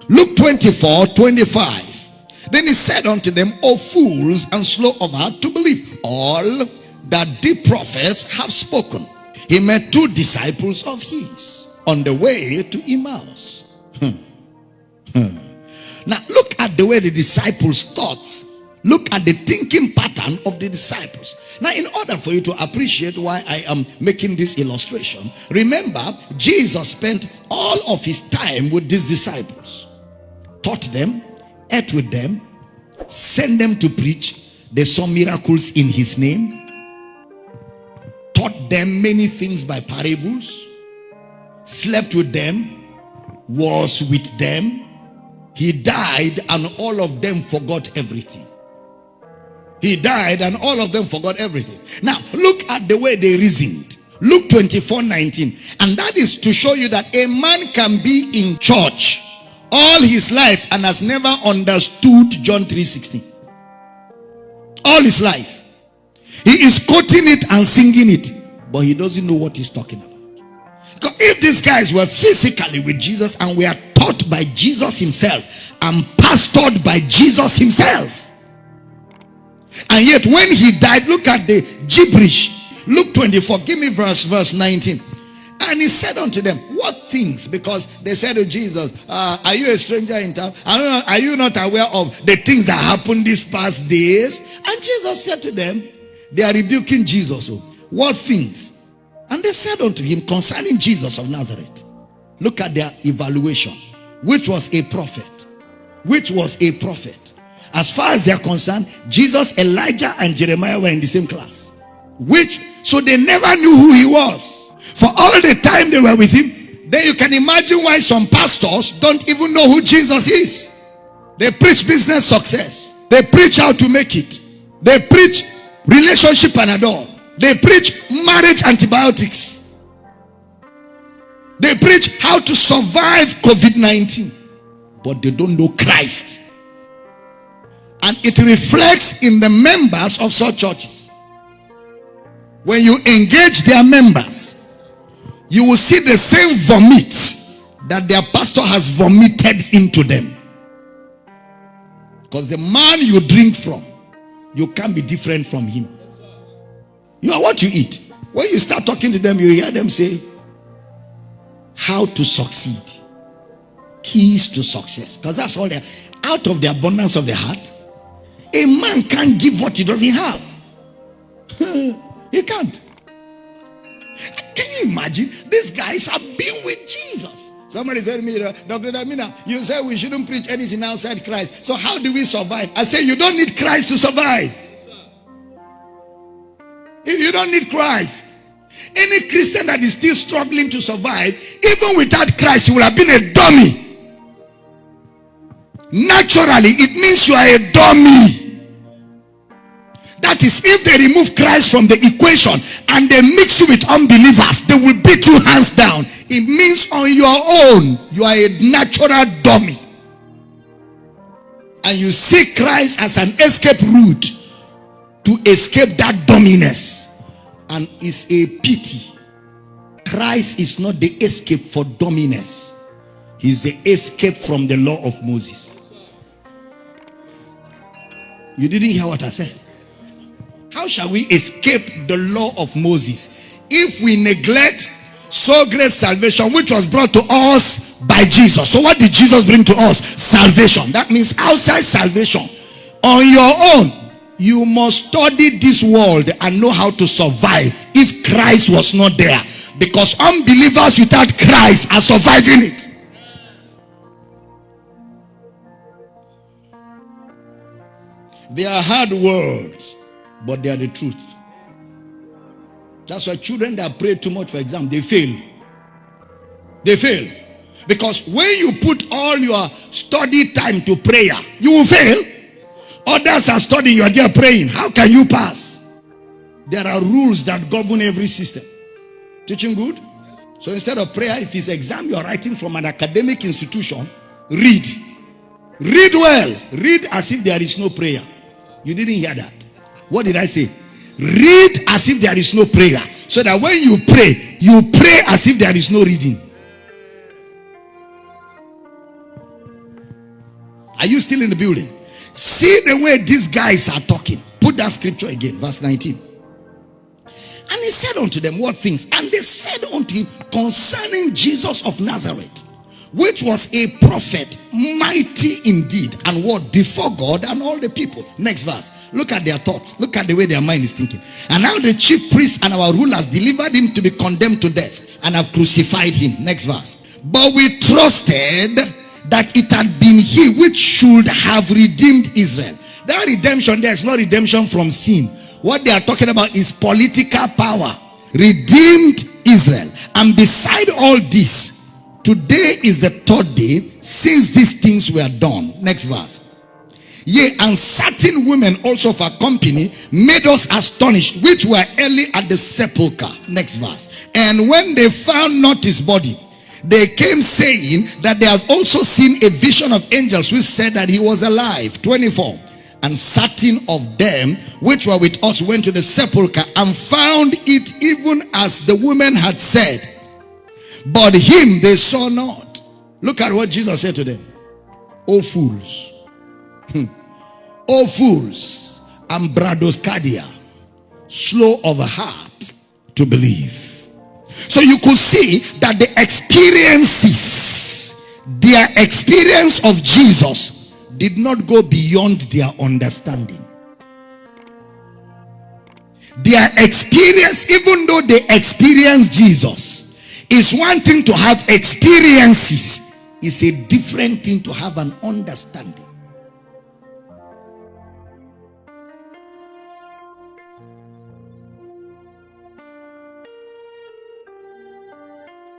Luke 24:25. Then he said unto them, O fools and slow of heart to believe all that the prophets have spoken. He met two disciples of his on the way to Emmaus. Now look at the way the disciples thought. Look at the thinking pattern of the disciples. Now, in order for you to appreciate why I am making this illustration, remember, Jesus spent all of his time with these disciples. Taught them, ate with them, sent them to preach. They saw miracles in his name. Taught them many things by parables. Slept with them. Was with them. He died and all of them forgot everything. He died and all of them forgot everything. Now, look at the way they reasoned. Luke 24:19. And that is to show you that a man can be in church all his life and has never understood John 3:16. All his life. He is quoting it and singing it, but he doesn't know what he's talking about. Because if these guys were physically with Jesus and were taught by Jesus himself and pastored by Jesus himself, and yet when he died, look at the gibberish. Luke 24, give me verse 19. And he said unto them, what things? Because they said to Jesus, are you a stranger in town? Are you not aware of the things that happened these past days? And Jesus said to them, they are rebuking Jesus. What things? And they said unto him concerning Jesus of Nazareth. Look at their evaluation. Which was a prophet. Which was a prophet. As far as they are concerned, Jesus, Elijah, and Jeremiah were in the same class. So they never knew who he was. For all the time they were with him, then you can imagine why some pastors don't even know who Jesus is. They preach business success. They preach how to make it. They preach relationship Panadol. They preach marriage antibiotics. They preach how to survive COVID-19. But they don't know Christ. And it reflects in the members of such churches. When you engage their members, you will see the same vomit that their pastor has vomited into them. Because the man you drink from, you can't be different from him. You are what you eat. When you start talking to them, you hear them say, how to succeed. Keys to success. Because that's all they are. Out of the abundance of the heart, a man can't give what he doesn't have. He can't. Can you imagine? These guys have been with Jesus. Somebody said to me, Dr. Damina, you said we shouldn't preach anything outside Christ. So how do we survive? I say you don't need Christ to survive. If you don't need Christ, any Christian that is still struggling to survive, even without Christ, he will have been a dummy. Naturally, it means you are a dummy. That is, if they remove Christ from the equation and they mix you with unbelievers, they will beat you hands down. It means on your own, you are a natural dummy. And you see Christ as an escape route to escape that dumminess. And it's a pity. Christ is not the escape for dumminess. He's the escape from the law of Moses. You didn't hear what I said. How shall we escape the law of Moses if we neglect so great salvation which was brought to us by Jesus? So what did Jesus bring to us? Salvation. That means outside salvation, on your own, you must study this world and know how to survive if Christ was not there. Because unbelievers without Christ are surviving it. They are hard words, but they are the truth. That's why children that pray too much for exam, they fail. They fail. Because when you put all your study time to prayer, you will fail. Others are studying, you are there praying. How can you pass? There are rules that govern every system. Teaching good? So instead of prayer, if it's exam you are writing from an academic institution, read. Read well. Read as if there is no prayer. You didn't hear that. What did I say? Read as if there is no prayer. So that when you pray as if there is no reading. Are you still in the building? See the way these guys are talking. Put that scripture again, verse 19. And he said unto them, what things? And they said unto him, concerning Jesus of Nazareth, which was a prophet, mighty indeed, and what? Before God and all the people. Next verse. Look at their thoughts. Look at the way their mind is thinking. And now the chief priests and our rulers delivered him to be condemned to death, and have crucified him. Next verse. But we trusted that it had been he which should have redeemed Israel. That redemption, there is no redemption from sin. What they are talking about is political power. Redeemed Israel. And beside all this, today is the third day since these things were done. Next verse. Yea, and certain women also of our company made us astonished, which were early at the sepulchre. Next verse. And when they found not his body, they came saying that they have also seen a vision of angels which said that he was alive. 24. And certain of them which were with us went to the sepulchre and found it even as the women had said, but him they saw not. Look at what Jesus said to them. O fools, O fools, and bradoscardia, slow of heart to believe. So you could see that the experiences, their experience of Jesus did not go beyond their understanding. Their experience, even though they experienced Jesus, is one thing to have experiences, it's a different thing to have an understanding.